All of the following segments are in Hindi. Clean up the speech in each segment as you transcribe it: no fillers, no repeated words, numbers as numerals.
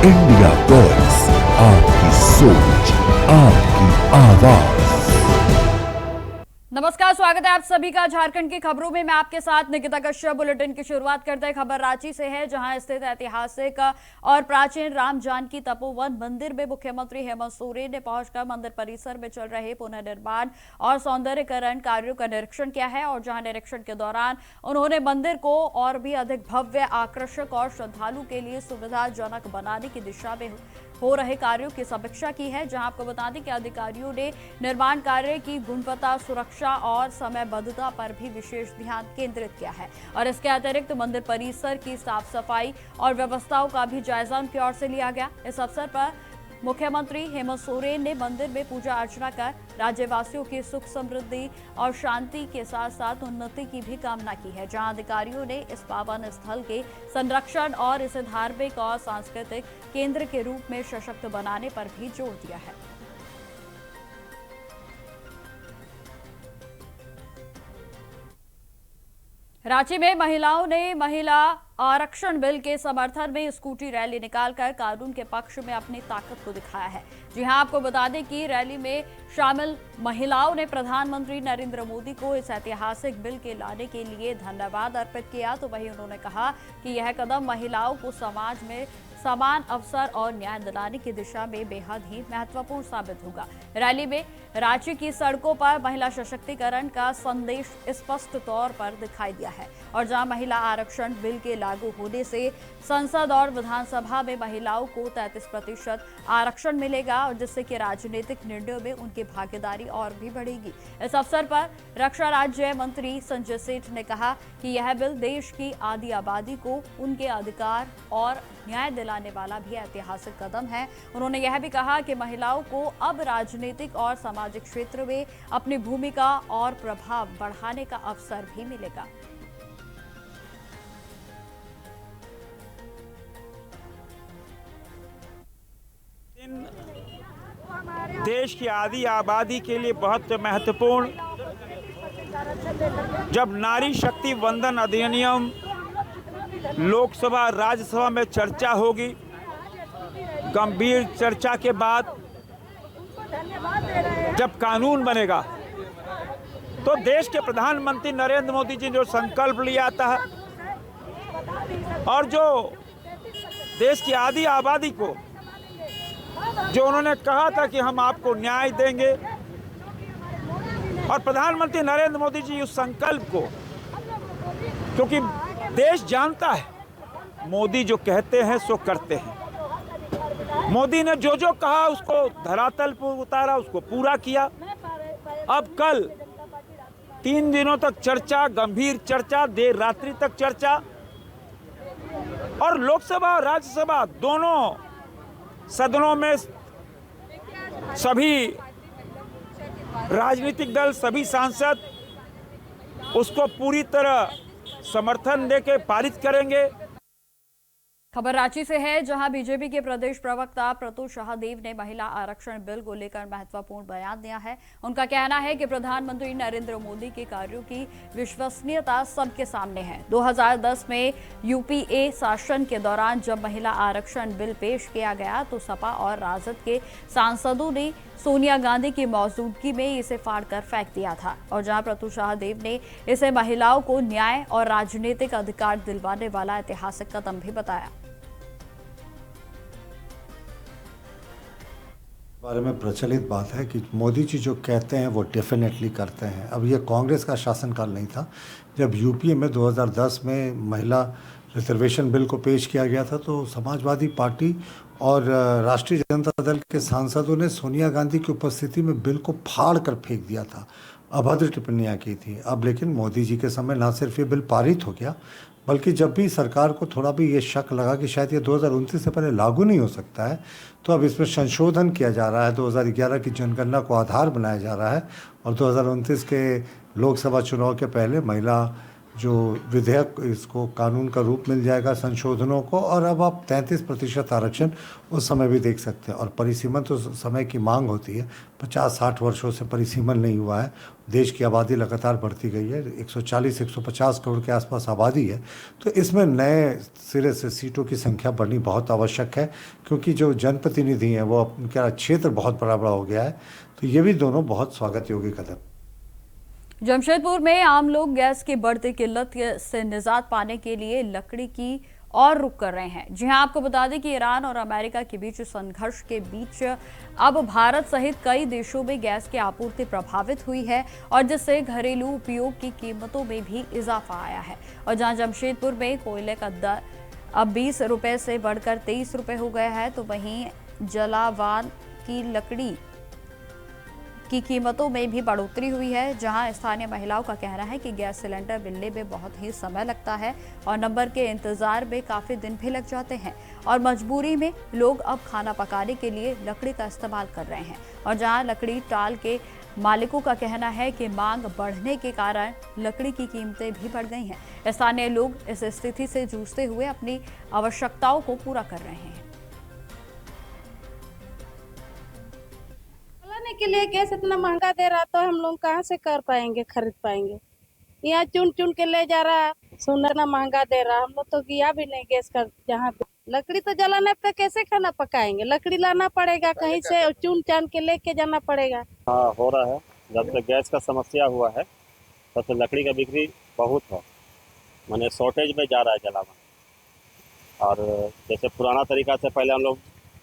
इंडिया वॉइस, आपकी सोच, आपकी आवाज। नमस्कार, स्वागत है आप सभी का झारखंड की खबरों में। मैं आपके साथ निकिता कश्यप। बुलेटिन की शुरुआत करते हैं खबर रांची से है, जहां स्थित ऐतिहासिक और प्राचीन राम जानकी तपोवन मंदिर में मुख्यमंत्री हेमंत सोरेन ने पहुंचकर मंदिर परिसर में चल रहे पुनर्निर्माण और सौंदर्यीकरण कार्यों का निरीक्षण किया है। और जहां निरीक्षण के दौरान उन्होंने मंदिर को और भी अधिक भव्य, आकर्षक और श्रद्धालु के लिए सुविधाजनक बनाने की दिशा में हो रहे कार्यों की समीक्षा की है। जहां आपको बता दें कि अधिकारियों ने निर्माण कार्य की गुणवत्ता, सुरक्षा और समयबद्धता पर भी विशेष ध्यान केंद्रित किया है। और इसके अतिरिक्त मंदिर परिसर की साफ सफाई और व्यवस्थाओं का भी जायजा उनकी ओर से लिया गया। इस अवसर पर मुख्यमंत्री हेमंत सोरेन ने मंदिर में पूजा अर्चना कर राज्यवासियों की सुख समृद्धि और शांति के साथ साथ उन्नति की भी कामना की है। जहां अधिकारियों ने इस पावन स्थल के संरक्षण और इसे धार्मिक और सांस्कृतिक केंद्र के रूप में सशक्त बनाने पर भी जोर दिया है। रांची में महिलाओं ने महिला आरक्षण बिल के समर्थन में स्कूटी रैली निकालकर कानून के पक्ष में अपनी ताकत को दिखाया है। जी हां, आपको बता दें कि रैली में शामिल महिलाओं ने प्रधानमंत्री नरेंद्र मोदी को इस ऐतिहासिक बिल के लाने के लिए धन्यवाद अर्पित किया। तो वहीं उन्होंने कहा कि यह कदम महिलाओं को समाज में समान अवसर और न्याय दिलाने की दिशा में बेहद ही महत्वपूर्ण साबित होगा। रैली में रांची की सड़कों पर महिला सशक्तिकरण का संदेश स्पष्ट तौर पर दिखाई दिया है। और जहां महिला आरक्षण बिल के लागू होने से संसद और विधानसभा में महिलाओं को 33% आरक्षण मिलेगा, और जिससे कि राजनीतिक निर्णयों में उनकी भागीदारी और भी बढ़ेगी। इस अवसर पर रक्षा राज्य मंत्री संजय सेठ ने कहा कि यह बिल देश की आधी आबादी को उनके अधिकार और न्याय दिलाने वाला भी ऐतिहासिक कदम है। उन्होंने यह भी कहा कि महिलाओं को अब राजनीतिक और सामाजिक क्षेत्र में अपनी भूमिका और प्रभाव बढ़ाने का अवसर भी मिलेगा। देश की आधी आबादी के लिए बहुत महत्वपूर्ण, जब नारी शक्ति वंदन अधिनियम लोकसभा राज्यसभा में चर्चा होगी, गंभीर चर्चा के बाद जब कानून बनेगा, तो देश के प्रधानमंत्री नरेंद्र मोदी जी जो संकल्प लिया था और जो देश की आधी आबादी को जो उन्होंने कहा था कि हम आपको न्याय देंगे, और प्रधानमंत्री नरेंद्र मोदी जी उस संकल्प को, क्योंकि देश जानता है मोदी जो कहते हैं सो करते हैं। मोदी ने जो जो कहा उसको धरातल पर उतारा, उसको पूरा किया। अब कल 3 दिनों तक चर्चा, गंभीर चर्चा, देर रात्रि तक चर्चा, और लोकसभा और राज्यसभा दोनों सदनों में सभी राजनीतिक दल, सभी सांसद उसको पूरी तरह समर्थन देके पारित करेंगे। खबर रांची से है, जहां बीजेपी के प्रदेश प्रवक्ता प्रत्युष शाहदेव ने महिला आरक्षण बिल को लेकर महत्वपूर्ण बयान दिया है। उनका कहना है कि प्रधानमंत्री नरेंद्र मोदी के कार्यों की विश्वसनीयता सबके सामने है। 2010 में यूपीए शासन के दौरान जब महिला आरक्षण बिल पेश किया गया तो सपा और राजद के सांसदों ने सोनिया गांधी की मौजूदगी में इसे फाड़कर फेंक दिया था। और जहां प्रत्युष शाहदेव ने इसे महिलाओं को न्याय और राजनीतिक अधिकार दिलवाने वाला ऐतिहासिक कदम भी बताया। बारे में प्रचलित बात है कि मोदी जी जो कहते हैं वो डेफिनेटली करते हैं। अब ये कांग्रेस का शासनकाल नहीं था जब यूपीए में 2010 में महिला रिजर्वेशन बिल को पेश किया गया था, तो समाजवादी पार्टी और राष्ट्रीय जनता दल के सांसदों ने सोनिया गांधी की उपस्थिति में बिल को फाड़ कर फेंक दिया था, अभद्र टिप्पणियां की थी। अब लेकिन मोदी जी के समय ना सिर्फ ये बिल पारित हो गया, बल्कि जब भी सरकार को थोड़ा भी ये शक लगा कि शायद ये 2029 से पहले लागू नहीं हो सकता है, तो अब इसमें संशोधन किया जा रहा है। 2011 की जनगणना को आधार बनाया जा रहा है, और 2029 के लोकसभा चुनाव के पहले महिला जो विधेयक, इसको कानून का रूप मिल जाएगा संशोधनों को। और अब आप 33% आरक्षण उस समय भी देख सकते हैं। और परिसीमन तो समय की मांग होती है, 50-60 वर्षों से परिसीमन नहीं हुआ है। देश की आबादी लगातार बढ़ती गई है, 140-150 करोड़ के आसपास आबादी है, तो इसमें नए सिरे से सीटों की संख्या बढ़नी बहुत आवश्यक है, क्योंकि जो जनप्रतिनिधि हैं वो उनका क्षेत्र बहुत बड़ा हो गया है। तो ये भी दोनों बहुत स्वागत योग्य कदम। जमशेदपुर में आम लोग गैस की बढ़ती किल्लत से निजात पाने के लिए लकड़ी की और रुख कर रहे हैं। जी हां, आपको बता दें कि ईरान और अमेरिका के बीच संघर्ष के बीच अब भारत सहित कई देशों में गैस की आपूर्ति प्रभावित हुई है और जिससे घरेलू उपयोग की कीमतों में भी इजाफा आया है। और जहां जमशेदपुर में कोयले का दर अब 20 रुपए से बढ़कर 23 रुपए हो गया है, तो वहीं जलावान की लकड़ी की कीमतों में भी बढ़ोतरी हुई है। जहां स्थानीय महिलाओं का कहना है कि गैस सिलेंडर मिलने में बहुत ही समय लगता है और नंबर के इंतजार में काफी दिन भी लग जाते हैं और मजबूरी में लोग अब खाना पकाने के लिए लकड़ी का इस्तेमाल कर रहे हैं। और जहां लकड़ी टाल के मालिकों का कहना है कि मांग बढ़ने के कारण लकड़ी की कीमतें भी बढ़ गई हैं। स्थानीय लोग इस स्थिति से जूझते हुए अपनी आवश्यकताओं को पूरा कर रहे हैं। के लिए गैस इतना महंगा दे रहा तो हम लोग कहाँ से कर पाएंगे, खरीद पाएंगे। यहाँ चुन चुन के ले जा रहा, सोना इतना महंगा दे रहा, हम लोग तो गया भी नहीं गैस का। जहाँ पे लकड़ी तो जलाने पे कैसे खाना पकाएंगे, लकड़ी लाना पड़ेगा कहीं से और चुन चान के लेके जाना पड़ेगा। हाँ, हो रहा है। जब से गैस का समस्या हुआ है तब से लकड़ी का बिक्री बहुत है, माने शॉर्टेज में जा रहा है जलावन। और जैसे पुराना तरीका से पहले हम लोग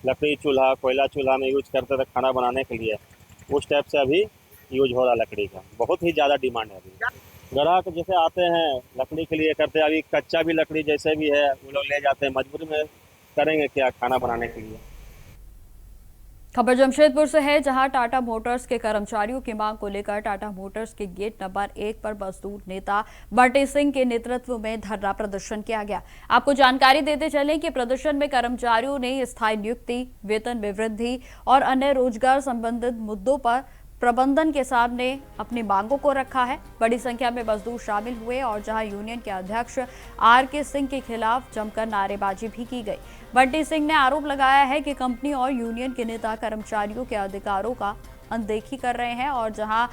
लकड़ी चूल्हा, कोयला चूल्हा में यूज करते थे खाना बनाने के लिए, उस टाइप से अभी यूज हो रहा है लकड़ी का। बहुत ही ज़्यादा डिमांड है अभी। ग्राहक जैसे आते हैं लकड़ी के लिए करते हैं, अभी कच्चा भी लकड़ी जैसे भी है वो लोग ले जाते हैं, मजबूरी में करेंगे क्या खाना बनाने के लिए। खबर जमशेदपुर से है, जहां टाटा मोटर्स के कर्मचारियों की मांग को लेकर टाटा मोटर्स के गेट नंबर 1 पर मजदूर नेता बंटी सिंह के नेतृत्व में धरना प्रदर्शन किया गया। आपको जानकारी देते चलें कि प्रदर्शन में कर्मचारियों ने स्थायी नियुक्ति, वेतन में वृद्धि और अन्य रोजगार संबंधित मुद्दों पर प्रबंधन के सामने अपनी मांगों को रखा है। बड़ी संख्या में मजदूर शामिल हुए और जहां यूनियन के अध्यक्ष आर.के. सिंह के खिलाफ जमकर नारेबाजी भी की गई। बंटी सिंह ने आरोप लगाया है कि कंपनी और यूनियन के नेता कर्मचारियों के अधिकारों का अनदेखी कर रहे हैं और जहां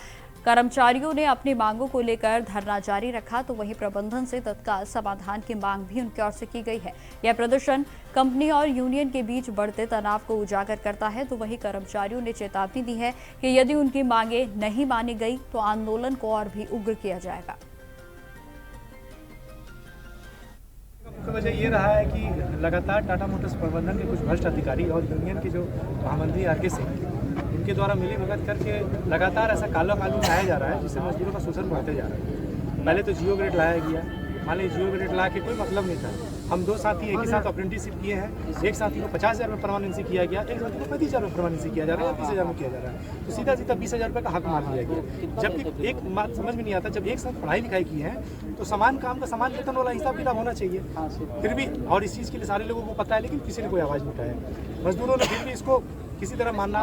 कर्मचारियों ने अपनी मांगों को लेकर धरना जारी रखा, तो वहीं प्रबंधन से तत्काल समाधान की मांग भी उनकी ओर से की गई है। यह प्रदर्शन कंपनी और यूनियन के बीच बढ़ते तनाव को उजागर करता है, तो वहीं कर्मचारियों ने चेतावनी दी है कि यदि उनकी मांगें नहीं मानी गई तो आंदोलन को और भी उग्र किया जाएगा। मुख्य वजह ये रहा है कि लगातार टाटा मोटर्स प्रबंधन के कुछ भ्रष्ट अधिकारी और यूनियन के जो महामंत्री आर.के. सिंह, उनके द्वारा मिलीभगत करके लगातार ऐसा काला कानून लाया जा रहा है जिससे मजदूरों का शोषण बढ़ते जा रहा है। पहले तो जियो ग्रेड लाया गया, मान लीजिए जियो ग्रेड ला के कोई मतलब नहीं था। हम 2 साथी एक ही साथ अप्रेंटिसशिप किए हैं, एक साथी को 50,000 में परमानेंसी किया गया, एक साथी को 35,000 में परमानेंसी किया जा रहा है, 30,000 में किया जा रहा है, तो सीधा 20,000 रुपये का हक मार लिया गया। जबकि एक बात समझ में नहीं आता, जब एक साथ पढ़ाई लिखाई की है तो समान काम का समान वेतन वाला हिसाब किताब होना चाहिए। फिर भी, और इस चीज़ के लिए सारे लोगों को पता है, लेकिन किसी ने कोई आवाज़ नहीं उठाया। मजदूरों ने फिर भी इसको किसी तरह मानना।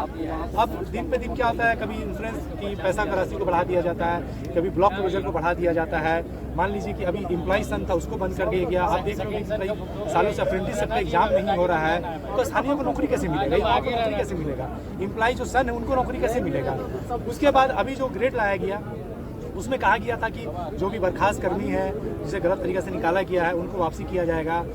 अब दिन पे दिन क्या होता है, कभी इंश्योरेंस की पैसा का राशि को बढ़ा दिया जाता है, कभी ब्लॉक प्रोविजन को बढ़ा दिया जाता है। मान लीजिए कि अभी एम्प्लॉय सन था, उसको बंद कर दिया गया। आप देख रहे हैं कई सालों से अप्रेंटिसशिप का एग्जाम नहीं हो रहा है, तो स्थानीय को नौकरी कैसे मिलेगा, युवाओं को नौकरी कैसे मिलेगा, एम्प्लॉय जो सन है उनको नौकरी कैसे मिलेगा। उसके बाद अभी जो ग्रेड लाया गया उसमें कहा गया था कि जो भी बर्खास्त कर्मी है जिसे गलत तरीके से निकाला गया है उनको वापसी किया जाएगा।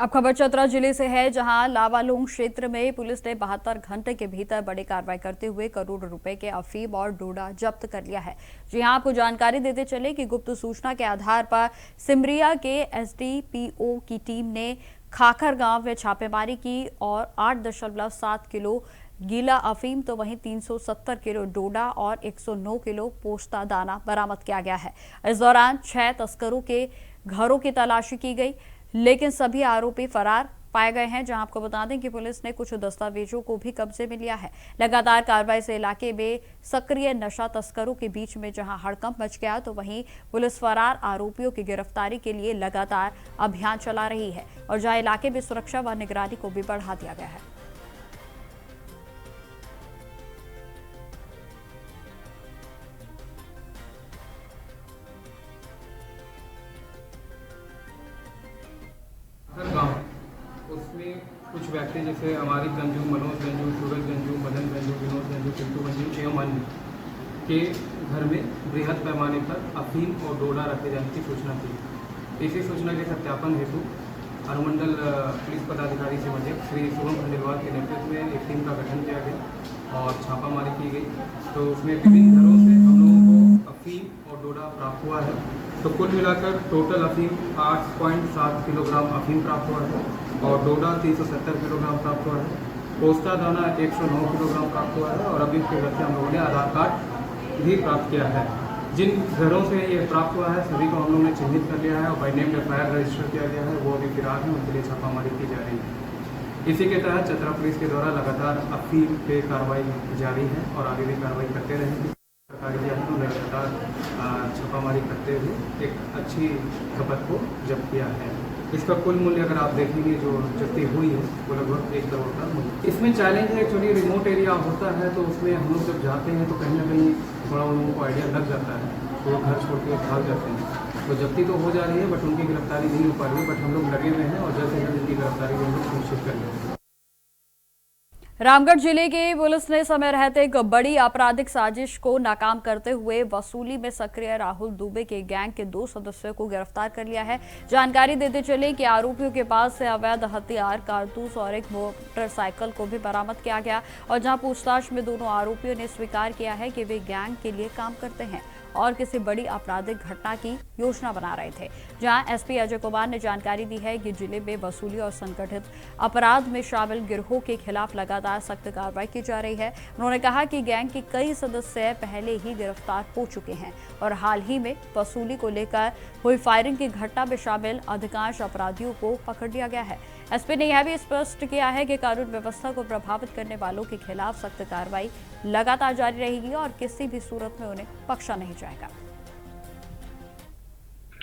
अब खबर चतरा जिले से है, जहां लावालूंग क्षेत्र में पुलिस ने 72 घंटे के भीतर बड़ी कार्रवाई करते हुए करोड़ रुपए के अफीम और डोडा जब्त कर लिया है। जी हां, आपको जानकारी देते चले कि गुप्त सूचना के आधार पर सिमरिया के एसडीपीओ की टीम ने खाखर गांव में छापेमारी की और 8.7 किलो गीला अफीम, तो वहीं 370 किलो डोडा और 109 किलो पोस्ता दाना बरामद किया गया है। इस दौरान 6 तस्करों के घरों की तलाशी की गई, लेकिन सभी आरोपी फरार पाए गए हैं। जहां आपको बता दें कि पुलिस ने कुछ दस्तावेजों को भी कब्जे में लिया है। लगातार कार्रवाई से इलाके में सक्रिय नशा तस्करों के बीच में जहां हड़कंप मच गया, तो वहीं पुलिस फरार आरोपियों की गिरफ्तारी के लिए लगातार अभियान चला रही है और जहां इलाके में सुरक्षा व निगरानी को भी बढ़ा दिया गया है। गाँव उसमें कुछ व्यक्ति जैसे हमारी गंजू, मनोज गंजू, सूरज गंजू, मदन गंजू, विनोद गंजू, पिंटू गंजू एवं अन्य के घर में बृहद पैमाने पर अफीम और डोडा रखे जाने की सूचना थी। इसी सूचना के सत्यापन हेतु अनुमंडल पुलिस पदाधिकारी से मध्य श्री शुभम खंडेलवाल के नेतृत्व में एक टीम का गठन किया गया और छापामारी की गई। तो उसमें विभिन्न घरों से हम लोगों को अफीम और डोडा प्राप्त हुआ है। तो कुल मिलाकर टोटल अफीम 8.7 किलोग्राम अफीम प्राप्त हुआ है और डोडा 370 किलोग्राम प्राप्त हुआ है। पोस्ता दाना 109 किलोग्राम प्राप्त हुआ है और अभी उसके घर से हम लोगों ने आधार कार्ड भी प्राप्त किया है। जिन घरों से ये प्राप्त हुआ है सभी को हम लोगों ने चिन्हित कर लिया है और बाई नेम एफआईआर रजिस्टर किया गया है। वो अभी फिलहाल है, उनके लिए छापामारी की जा रही है। इसी के तहत चतरा पुलिस के द्वारा लगातार अफीम पे कार्रवाई जारी है और आगे भी कार्रवाई करते रहेंगे। सरकारी लगातार छापामारी करते हुए एक अच्छी खपत को जब्त किया है। इसका कुल मूल्य अगर आप देखेंगे जो जब्ती हुई है वो लगभग 1 करोड़ का मूल्य। इसमें चैलेंज है, एक्चुअली रिमोट एरिया होता है तो उसमें हम लोग जब जाते हैं तो कहीं ना कहीं थोड़ा उन लोगों को आइडिया लग जाता है तो वो घर छोड़ के भाग जाते हैं। तो जब्ती तो हो जा रही है बट उनकी गिरफ्तारी नहीं हो पा रही है, बट हम लोग लगे हुए हैं और जल्द से जल्द उनकी गिरफ्तारी हम लोग सुनिश्चित कर लेंगे। रामगढ़ जिले की पुलिस ने समय रहते एक बड़ी आपराधिक साजिश को नाकाम करते हुए वसूली में सक्रिय राहुल दुबे के गैंग के 2 सदस्यों को गिरफ्तार कर लिया है। जानकारी देते चले कि आरोपियों के पास से अवैध हथियार, कारतूस और एक मोटरसाइकिल को भी बरामद किया गया और जहां पूछताछ में दोनों आरोपियों ने स्वीकार किया है कि वे गैंग के लिए काम करते हैं और किसी बड़ी आपराधिक घटना की योजना बना रहे थे। जहां एसपी अजय कुमार ने जानकारी दी है कि जिले में वसूली और संगठित अपराध में शामिल गिरोह के खिलाफ लगातार सख्त कार्रवाई की जा रही है। उन्होंने कहा कि गैंग के कई सदस्य पहले ही गिरफ्तार हो चुके हैं और हाल ही में वसूली को लेकर हुई फायरिंग की घटना में शामिल अधिकांश अपराधियों को पकड़ लिया गया है। एसपी ने यह भी स्पष्ट किया है कि कानून व्यवस्था को प्रभावित करने वालों के खिलाफ सख्त कार्रवाई लगातार जारी रहेगी और किसी भी सूरत में उन्हें बख्शा नहीं जाएगा।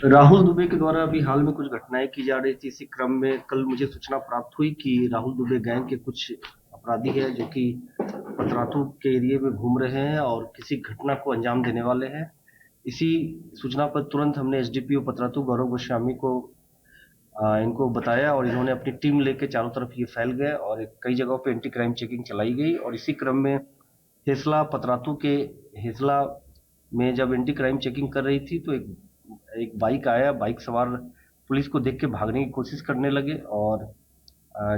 राहुल दुबे के द्वारा अभी हाल में कुछ घटनाएं की जा रही थी। इसी क्रम में कल मुझे सूचना प्राप्त हुई कि राहुल दुबे गैंग के कुछ अपराधी हैं जो कि पतरातू के एरिया में घूम रहे हैं और किसी घटना को अंजाम देने वाले हैं। इसी सूचना पर तुरंत हमने एसडीपीओ पतरातू गौरव गोस्वामी को इनको बताया और इन्होंने अपनी टीम लेके चारों तरफ ये फैल गए और कई जगहों पे एंटी क्राइम चेकिंग चलाई गई। और इसी क्रम में हेसला पतरातू के हेसला में जब एंटी क्राइम चेकिंग कर रही थी तो एक बाइक आया, बाइक सवार पुलिस को देख के भागने की कोशिश करने लगे और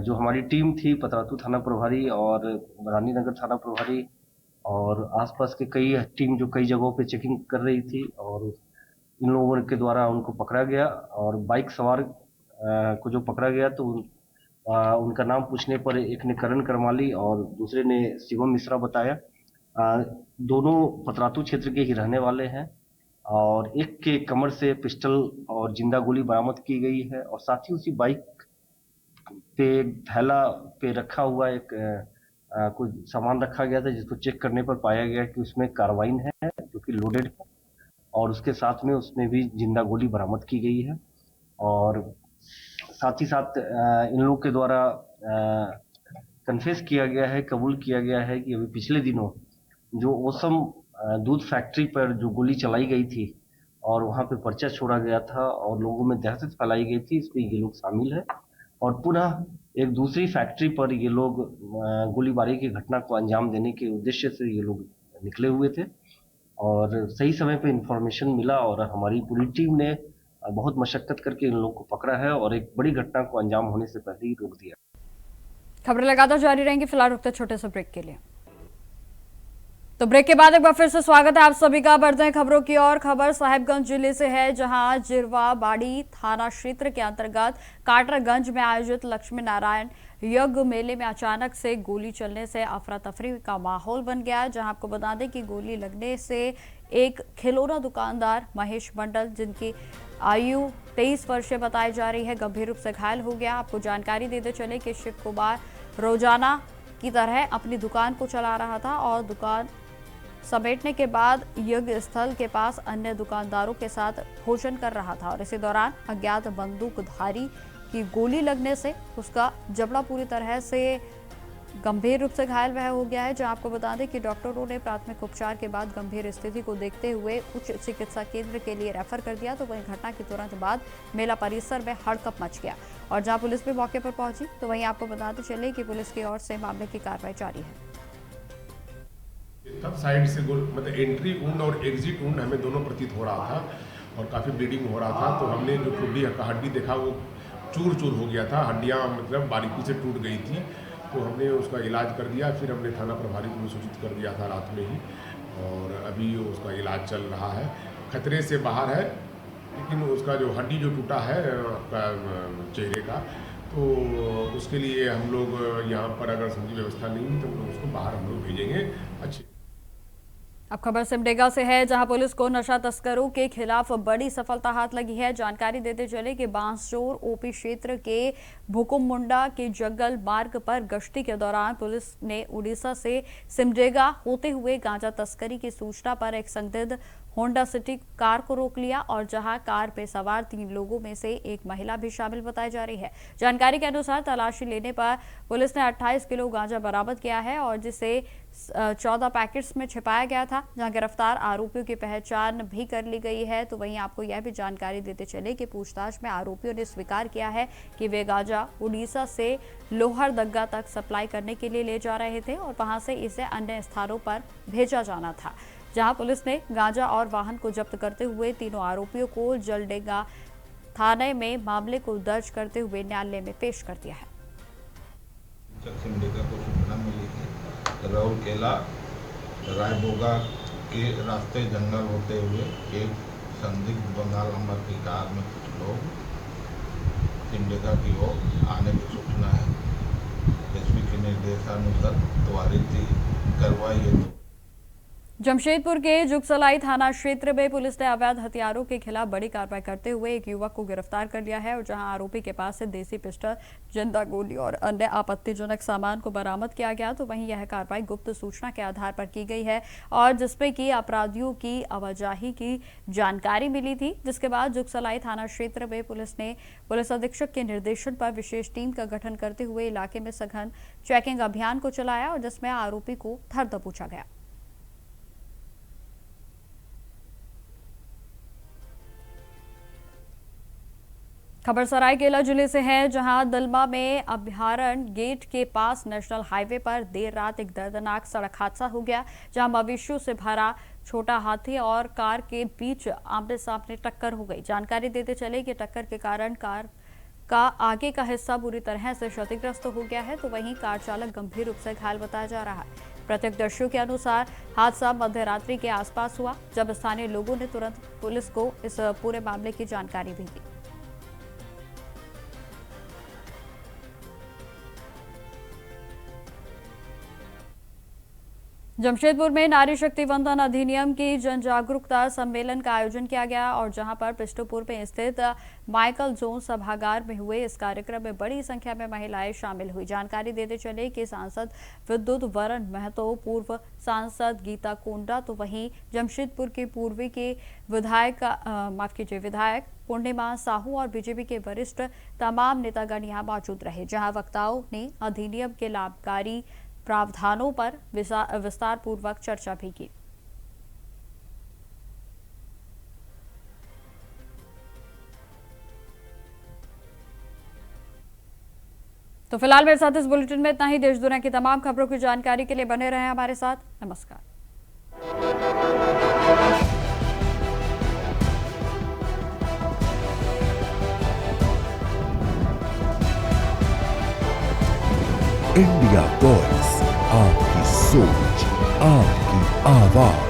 जो हमारी टीम थी पतरातू थाना प्रभारी और रानीनगर थाना प्रभारी और आसपास के कई टीम जो कई जगहों पे चेकिंग कर रही थी और इन लोगों के द्वारा उनको पकड़ा गया। और बाइक सवार को जो पकड़ा गया तो उनका नाम पूछने पर एक ने करण करमाली और दूसरे ने शिवम मिश्रा बताया। दोनों पतरातू क्षेत्र के ही रहने वाले हैं और एक के कमर से पिस्टल और जिंदा गोली बरामद की गई है और साथ ही उसी बाइक पे थैला पे रखा हुआ एक कुछ सामान रखा गया था जिसको चेक करने पर पाया गया कि उसमें कार्बाइन है जो कि लोडेड है और उसके साथ में उसमें भी जिंदा गोली बरामद की गई है। और साथ ही साथ इन लोगों के द्वारा कन्फेस किया गया है, कबूल किया गया है कि अभी पिछले दिनों जो ओसम दूध फैक्ट्री पर जो गोली चलाई गई थी और वहां पे पर्चा छोड़ा गया था और लोगों में दहशत फैलाई गई थी, इसमें ये लोग शामिल है। और पुनः एक दूसरी फैक्ट्री पर ये लोग गोलीबारी की घटना को अंजाम देने के उद्देश्य से ये लोग निकले हुए थे और सही समय पे इंफॉर्मेशन मिला और हमारी पूरी टीम ने बहुत मशक्कत करके इन लोगों को पकड़ा है और एक बड़ी घटना को अंजाम होने से पहले ही रोक दिया। खबरें लगातार जारी रहेंगी, फिलहाल रुकते छोटे से ब्रेक के लिए। तो ब्रेक के बाद एक बार फिर से स्वागत है आप सभी का। बढ़ते हैं खबरों की ओर। खबर साहिबगंज जिले से है, जहां जिरवा बाड़ी थाना क्षेत्र के अंतर्गत काटरगंज में आयोजित लक्ष्मी नारायण यज्ञ मेले में अचानक से गोली चलने से अफरा तफरी का माहौल बन गया। जहां आपको बता दें कि गोली लगने से एक खिलौना दुकानदार महेश मंडल, जिनकी आयु 23 वर्षीय बताई जा रही है, गंभीर रूप से घायल हो गया। आपको जानकारी देते चले कि शिव कुमार रोजाना की तरह अपनी दुकान को चला रहा था और दुकान समेटने के बाद यज्ञ स्थल के पास अन्य दुकानदारों के साथ भोजन कर रहा था और इसी दौरान अज्ञात बंदूकधारी की गोली लगने से उसका जबड़ा पूरी तरह से गंभीर रूप से घायल वह हो गया है। जहां आपको बता दें कि डॉक्टरों ने प्राथमिक उपचार के बाद गंभीर स्थिति को देखते हुए उच्च चिकित्सा केंद्र के लिए रेफर कर दिया। तो वहीं घटना के तुरंत बाद मेला परिसर में हड़कंप मच गया और जहां पुलिस भी मौके पर पहुंची तो वहीं आपको बताते चले कि पुलिस की ओर से मामले की कार्रवाई जारी है। तब साइड से मतलब एंट्री वुंड और एग्जिट वुंड हमें दोनों प्रतीत हो रहा था और काफ़ी ब्लीडिंग हो रहा था। तो हमने जो ठुड्डी का हड्डी देखा वो चूर चूर हो गया था, हड्डियाँ मतलब बारीकी से टूट गई थी। तो हमने उसका इलाज कर दिया, फिर हमने थाना प्रभारी को सूचित कर दिया था रात में ही, और अभी उसका इलाज चल रहा है। खतरे से बाहर है, लेकिन उसका जो हड्डी जो टूटा है आपका चेहरे का, तो उसके लिए हम लोग यहाँ पर अगर समझी व्यवस्था नहीं हुई तो उसको बाहर हम लोग भेजेंगे। अच्छे अब खबर सिमडेगा से है, जहां पुलिस को नशा तस्करों के खिलाफ बड़ी सफलता हाथ लगी है। जानकारी देते चले कि बांसजोर ओपी क्षेत्र के भुकुम मुंडा के जंगल मार्ग पर गश्ती के दौरान पुलिस ने उड़ीसा से सिमडेगा होते हुए गांजा तस्करी की सूचना पर एक संदिग्ध होंडा सिटी कार को रोक लिया, और जहां कार पे सवार 3 लोगों में से एक महिला भी शामिल बताई जा रही है। जानकारी के अनुसार तलाशी लेने पर पुलिस ने 28 किलो गांजा बरामद किया है, और जिसे 14 पैकेट्स में छिपाया गया था। जहां गिरफ्तार आरोपियों की पहचान भी कर ली गई है। तो वहीं आपको यह भी जानकारी देते चले कि पूछताछ में आरोपियों ने स्वीकार किया है कि वे गांजा उड़ीसा से लोहरदग्गा तक सप्लाई करने के लिए ले जा रहे थे, और वहां से इसे अन्य स्थानों पर भेजा जाना था। जहां पुलिस ने गांजा और वाहन को जब्त करते हुए तीनों आरोपियों को जलडेगा थाने में मामले को दर्ज करते हुए न्यायालय में पेश कर दिया है। सिमडेगा को सूचना मिली थी राहुल केला रायबोगा के रास्ते जंगल होते हुए एक संदिग्ध बंगाल नंबर की कार में कुछ लोग सिमडेगा की ओर आने की सूचना है। एसपी के निर्देशानुसार त्वरित कार्रवाई हेतु जमशेदपुर के जुगसलाई थाना क्षेत्र में पुलिस ने अवैध हथियारों के खिलाफ बड़ी कार्रवाई करते हुए एक युवक को गिरफ्तार कर लिया है, और जहां आरोपी के पास से देसी पिस्टल, जिंदा गोली और अन्य आपत्तिजनक सामान को बरामद किया गया। तो वहीं यह कार्रवाई गुप्त सूचना के आधार पर की गई है, और जिसमें कि अपराधियों की आवाजाही की जानकारी मिली थी। जिसके बाद जुगसलाई थाना क्षेत्र में पुलिस ने पुलिस अधीक्षक के निर्देशन पर विशेष टीम का गठन करते हुए इलाके में सघन चेकिंग अभियान को चलाया, और जिसमें आरोपी को धर दबोचा गया। खबर सरायकेला जिले से है, जहां दलमा में अभयारण्य गेट के पास नेशनल हाईवे पर देर रात एक दर्दनाक सड़क हादसा हो गया, जहां मवेशियों से भरा छोटा हाथी और कार के बीच आमने सामने टक्कर हो गई। जानकारी देते चले कि टक्कर के कारण कार का आगे का हिस्सा बुरी तरह से क्षतिग्रस्त हो गया है। तो वहीं कार चालक गंभीर रूप से घायल बताया जा रहा है। प्रत्यक्षदर्शियों के अनुसार हादसा मध्यरात्रि के आसपास हुआ, जब स्थानीय लोगों ने तुरंत पुलिस को इस पूरे मामले की जानकारी भी दी। जमशेदपुर में नारी शक्ति वंदन अधिनियम की जन जागरूकता सम्मेलन का आयोजन किया गया, और जहां पर पिस्टोपुर में स्थित माइकल जोन सभागार में हुए इस कार्यक्रम में बड़ी संख्या में महिलाएं शामिल हुई। जानकारी देते चले कि सांसद विद्युत वरण महतो, पूर्व सांसद गीता कोंडा, तो वहीं जमशेदपुर के पूर्वी के विधायक पूर्णिमा साहू और बीजेपी के वरिष्ठ तमाम नेतागण यहां मौजूद रहे, जहां वक्ताओं ने अधिनियम के लाभकारी प्रावधानों पर विस्तार पूर्वक चर्चा भी की। तो फिलहाल मेरे साथ इस बुलेटिन में इतना ही। देश दुनिया की तमाम खबरों की जानकारी के लिए बने रहें हमारे साथ। नमस्कार। इंडिया वॉइस, आपकी सोच, आपकी आवाज।